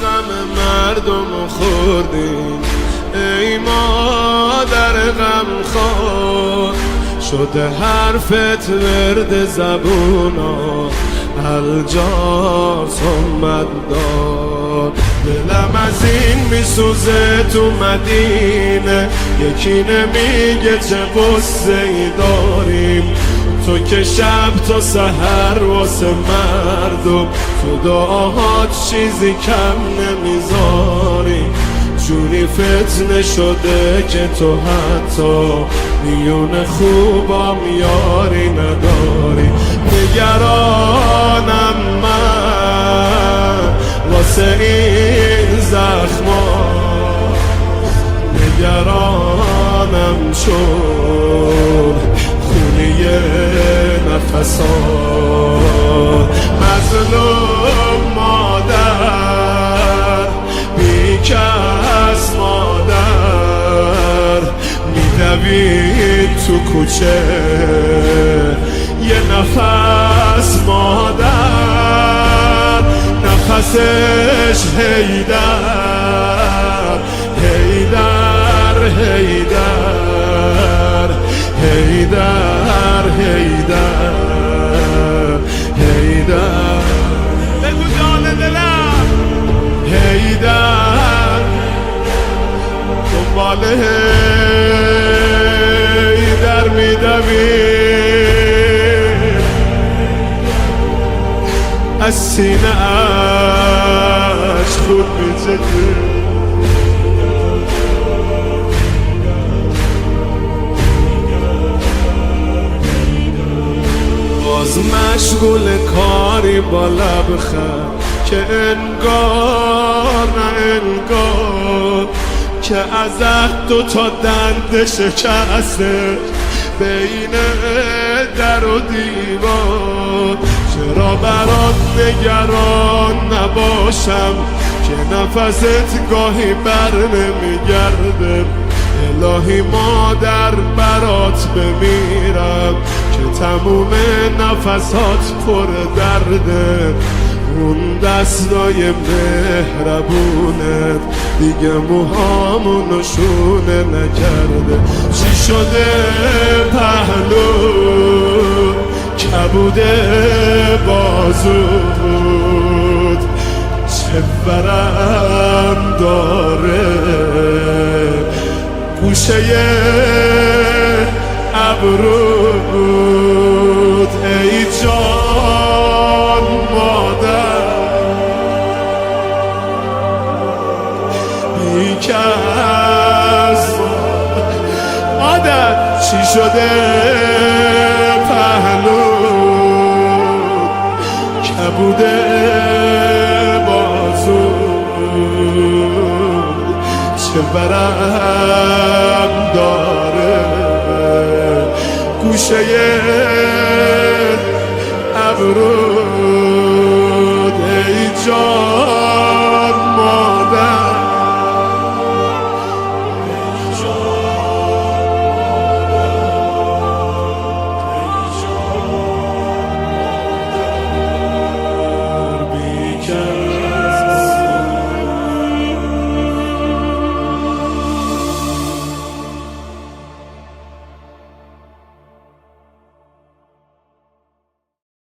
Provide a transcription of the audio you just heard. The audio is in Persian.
غم مردم خوردیم، ای مادر غم خور. شده حرفت ورد زبونا، الجا صمت دار. دلم از این میسوزه تو مدینه، یکی نمیگه چه غصه ای داریم. تو که شب تا سحر واسه مردم، تو دعاهات چیزی کم نمیذاری. جوری فتنه شده که تو حتی میون خوبام یاری نداری. نگرانم من واسه این زخما، نگرانم چون خونی نفسات. مظلوم مادر، بیکس مادر، میدوید تو کوچه یه نفس مادر. نفسش هیدر هیدر هیدر هیدر هیدر هیدر. بگو جان دلم هیدر، دنبال هیدر میدوی، از سینه اش خود میزده. باز مشغول کاری با لبخند که انگار نه انگار که ازت دوتا دنده شکسته بین در و دیوار. چرا برات نگران نباشم که نفست گاهی بر نمیگرده. الهی مادر برات بمیرم که تموم نفسات پر درده. اون دستای مهربونت دیگه موهامونو شونه نکرده. چی شده پهلو کبوده بازود، چه ورم داره گوشه ابرود. ای جان مادر، بیکس مادر، چی شده پهلو کبوده بازود، چه برم داره گوشه ابرود. ای جان